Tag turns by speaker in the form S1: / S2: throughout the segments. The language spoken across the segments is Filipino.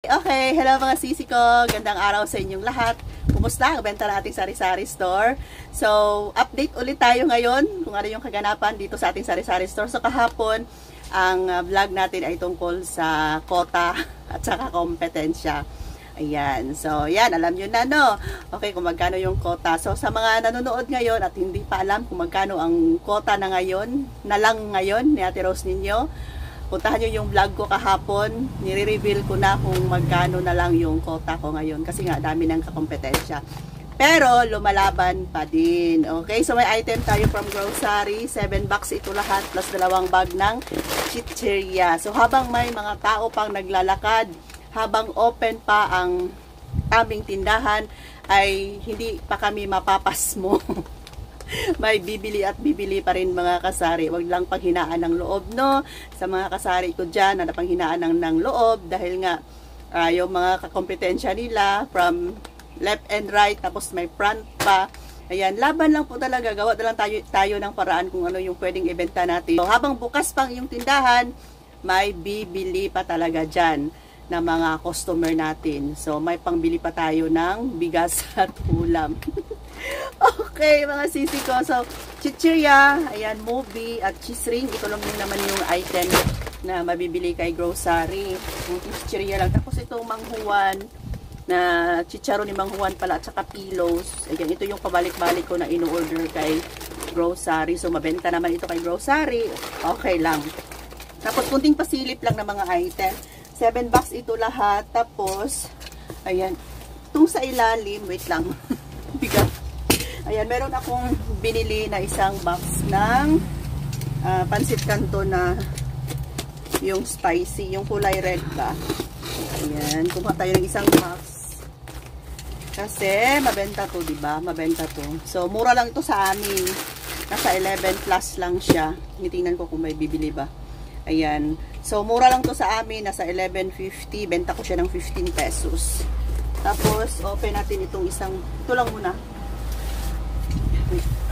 S1: Okay, hello mga sisi ko. Gandang araw sa inyong lahat. Kumusta ang benta nating sari-sari store? So, update ulit tayo ngayon kung ano yung kaganapan dito sa ating sari-sari store. So, kahapon, ang vlog natin ay tungkol sa quota at saka kompetensya. Ayan. So, yan. Alam nyo na, no? Okay, kung magkano yung quota. So, sa mga nanonood ngayon at hindi pa alam kung magkano ang quota na ngayon, na lang ngayon ni Ate Rose ninyo, puntahan nyo yung vlog ko kahapon. Nire-reveal ko na kung magkano na lang yung quota ko ngayon. Kasi nga, dami ng kakompetensya. Pero, lumalaban pa din. Okay? So, may item tayo from grocery. 7 box ito lahat. Plus 2 bag ng chicheria. So, habang may mga tao pang naglalakad, habang open pa ang aming tindahan, ay hindi pa kami mapapasmo. May bibili at bibili pa rin mga kasari. Huwag lang panghinaan ng loob, no? Sa mga kasari ko dyan, na panghinaan ng loob dahil nga yung mga kakompetensya nila from left and right, tapos may front pa. Ayan, laban lang po talaga. Gawa na lang tayo ng paraan kung ano yung pwedeng ibenta natin. So, habang bukas pang yung tindahan, may bibili pa talaga dyan na mga customer natin. So, may pangbili pa tayo ng bigas at ulam. Okay, mga sisi ko. So, chicheria, ayan, movie, at cheese ring. Ito lang din naman yung item na mabibili kay grocery. Yung chicheria lang. Tapos itong manghuan, na chicharo ni manghuan pala, at saka pillows. Ayan, ito yung pabalik-balik ko na in-order kay grocery. So, mabenta naman ito kay grocery. Okay lang. Tapos, kunting pasilip lang ng mga item. 7 box ito lahat. Tapos, ayan, itong sa ilalim, wait lang. Bigat. Ayan, meron akong binili na isang box ng pansit canton na yung spicy, yung kulay red ba. Ayan, kumuha tayo ng isang box. Kasi, mabenta to, diba? Mabenta to. So, mura lang ito sa amin. Nasa 11 plus lang siya. Tingnan ko kung may bibili ba. Ayan. So, mura lang to sa amin. Nasa 11.50. Benta ko siya ng 15 pesos. Tapos, open natin itong isang, ito lang muna.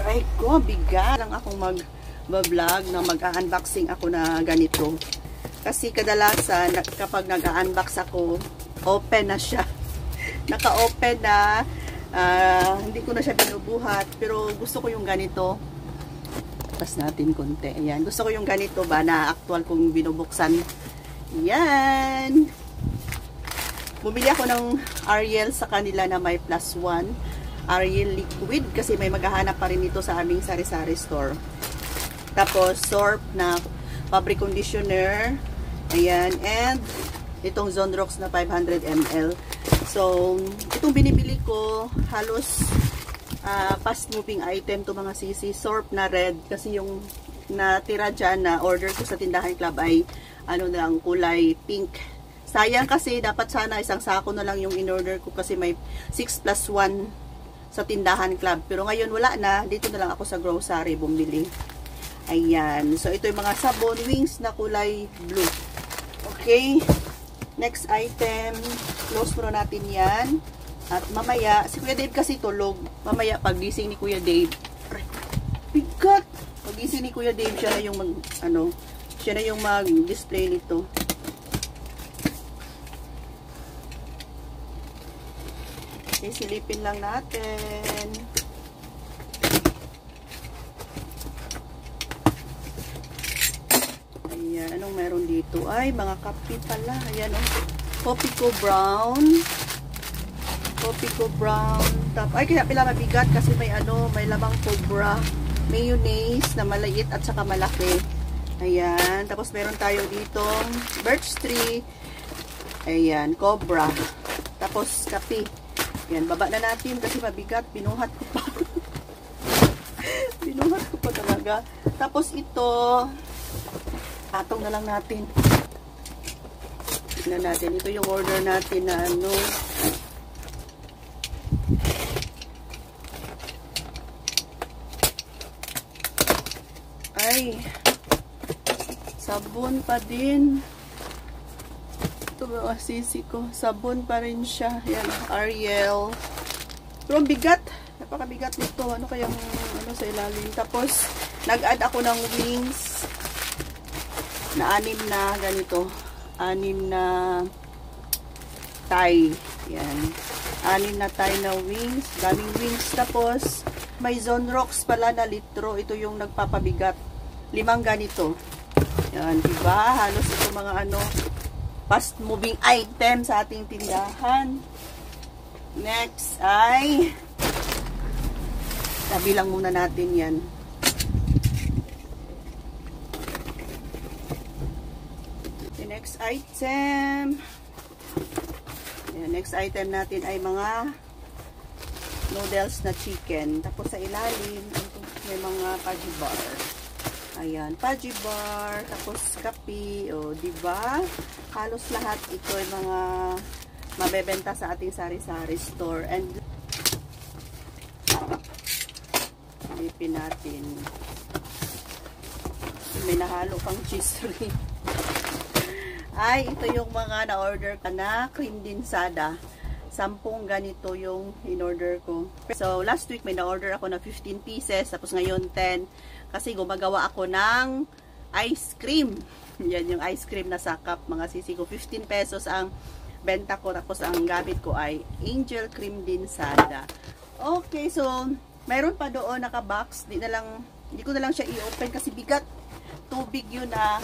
S1: Ay ko, bigat lang akong mag-vlog na mag-unboxing ako na ganito. Kasi kadalasan, kapag nag-unbox ako, open na siya. Naka-open na, hindi ko na siya binubuhat. Pero gusto ko yung ganito. Tapos natin konti. Ayan, gusto ko yung ganito ba na actual kong binubuksan. Ayan. Bumili ako ng Ariel sa kanila na may +1. Ariel liquid kasi may maghahanap pa rin ito sa aming sari-sari store. Tapos Sorb na fabric conditioner. Ayan, and itong Zonrox na 500 ml. So, itong binibili ko halos fast moving item to mga sisi. Sorb na red kasi yung natira dyan na order ko sa tindahan club ay ano lang, kulay pink. Sayang kasi dapat sana isang sako na lang yung in-order ko kasi may 6+1 sa tindahan club. Pero ngayon wala na. Dito na lang ako sa grocery bumili. Ayan. So, ito yung mga sabon wings na kulay blue. Okay. Next item. Close muna natin yan. At mamaya, si Kuya Dave kasi tulog. Mamaya, pag-gising ni Kuya Dave. Bigat! Pag-gising ni Kuya Dave, siya na yung siya na yung mag-display nito. Silipin lang natin. Ayan, anong meron dito? Ay, mga kape pala. Ayan, oh. Copico Brown. Copico Brown. Ay, kaya pala mabigat kasi may may lamang cobra. Mayonnaise na maliit at saka malaki. Ayan, tapos meron tayo ditong birch tree. Ayan, cobra. Tapos kape. Yan, baba na natin kasi mabigat. Binuhat ko pa. Binuhat ko pa talaga. Tapos ito, atong na lang natin. Tignan natin. Ito yung order natin na Ay, sabon pa din. Ito ba sisi ko? Sabon pa rin siya. Yan, Ariel. Pero bigat. Napakabigat nito. Ano kayang sa ilalim. Tapos, nag-add ako ng wings na 6 na ganito. 6 na Thai. Yan. 6 na Thai na wings. Daming wings. Tapos, may Zone Rocks pala na litro. Ito yung nagpapabigat. 5 ganito. Yan, diba? Halos ito mga fast moving item sa ating tindahan. Next ay tabi lang muna natin yan. The next item. Yan, next item natin ay mga noodles na chicken. Tapos sa ilalim, may mga paji bar. Ayan, paji bar, tapos kape, o, diba? Halos lahat ito ay mga mabebenta sa ating sari-sari store. And lipin natin. May nahalo pang cheese ring. Ay, ito yung mga na-order ka na cream dinsada. 10 ganito yung in-order ko. So, last week may na-order ako na 15 pieces. Tapos ngayon 10. Kasi gumagawa ako ng ice cream. Yan yung ice cream na sakap. Mga sisi ko. 15 pesos ang benta ko. Tapos ang gamit ko ay Angel Cream Dinsada. Okay, so mayroon pa doon naka-box. Hindi ko na lang siya i-open kasi bigat. Tubig yun na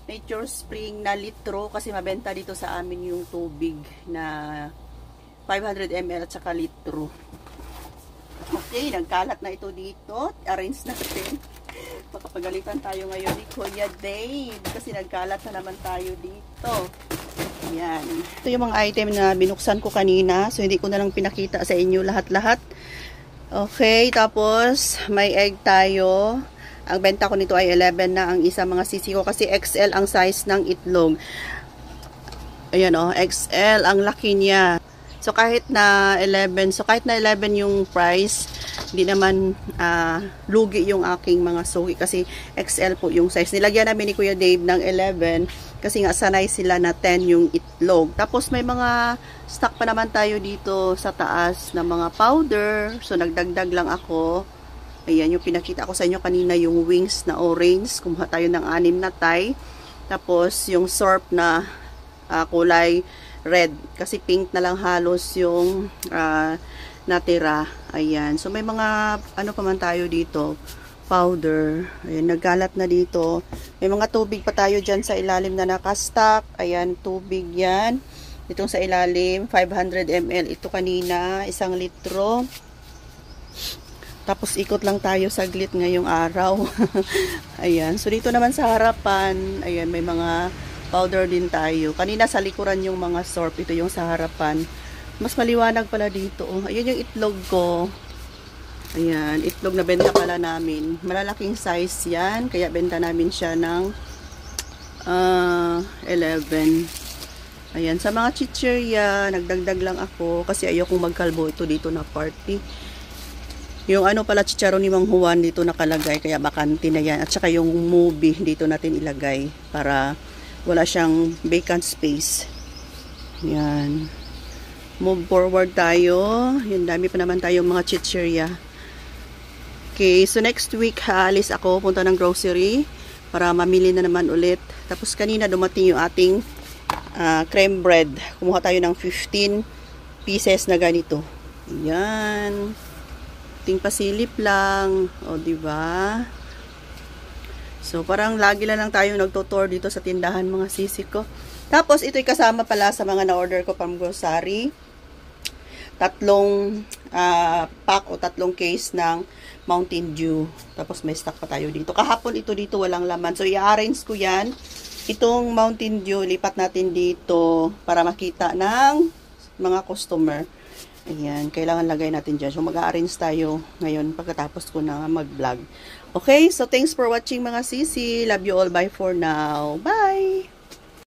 S1: Nature Spring na litro. Kasi mabenta dito sa amin yung tubig na 500 ml at saka litro. Okay, nagkalat na ito dito. Arrange natin. Makapagalitan tayo ngayon ni Kuya Dave kasi nagkalat na naman tayo dito. Yan. Ito yung mga item na binuksan ko kanina. So, hindi ko na lang pinakita sa inyo lahat-lahat. Okay, tapos may egg tayo. Ang benta ko nito ay 11 na ang isa mga sisi ko kasi XL ang size ng itlog. Ayan o, XL ang laki niya. So, kahit na 11 yung price, hindi naman lugi yung aking mga suki kasi XL po yung size. Nilagyan namin ni Kuya Dave ng 11 kasi nga sanay sila na 10 yung itlog. Tapos may mga stock pa naman tayo dito sa taas na mga powder. So, nagdagdag lang ako. Ayan, yung pinakita ko sa inyo kanina yung wings na orange. Kumuha tayo ng 6 na Thai. Tapos, yung sorb na kulay red. Kasi pink na lang halos yung natira. Ayan. So, may mga pa man tayo dito. Powder. Ayan, naggalat na dito. May mga tubig pa tayo dyan sa ilalim na nakastock. Ayan, tubig yan. Itong sa ilalim, 500 ml. Ito kanina, 1 litro. Tapos, ikot lang tayo saglit ngayong araw. Ayan. So, dito naman sa harapan, ayan, may mga powder din tayo. Kanina sa likuran yung mga sorb. Ito yung sa harapan. Mas maliwanag pala dito. Ayun yung itlog ko. Ayan. Itlog na benta pala namin. Malalaking size yan. Kaya benta namin siya ng 11. Ayan. Sa mga chichirya, nagdagdag lang ako. Kasi ayokong magkalbo ito dito na party. Yung pala chicharon ni Mang Juan dito nakalagay. Kaya bakante na yan. At saka yung movie dito natin ilagay. Para wala siyang vacant space. Yan. Move forward tayo. Yan, dami pa naman tayong mga chichirya. Okay, so next week haalis ako, punta ng grocery para mamili na naman ulit. Tapos kanina dumating yung ating creme bread. Kumuha tayo ng 15 pieces na ganito. Yan. Ting pasilip lang. O, diba? So, parang lagi lang tayo nagtutour dito sa tindahan mga sisi ko. Tapos, ito'y kasama pala sa mga na-order ko pang grocery. 3 pack o 3 case ng Mountain Dew. Tapos, may stock pa tayo dito. Kahapon, ito dito walang laman. So, i-arrange ko yan. Itong Mountain Dew, lipat natin dito para makita ng mga customer. Ayan, kailangan lagay natin dyan. So, mag-arrange tayo ngayon pagkatapos ko na mag-vlog. Okay, so thanks for watching mga sisi. Love you all. Bye for now. Bye!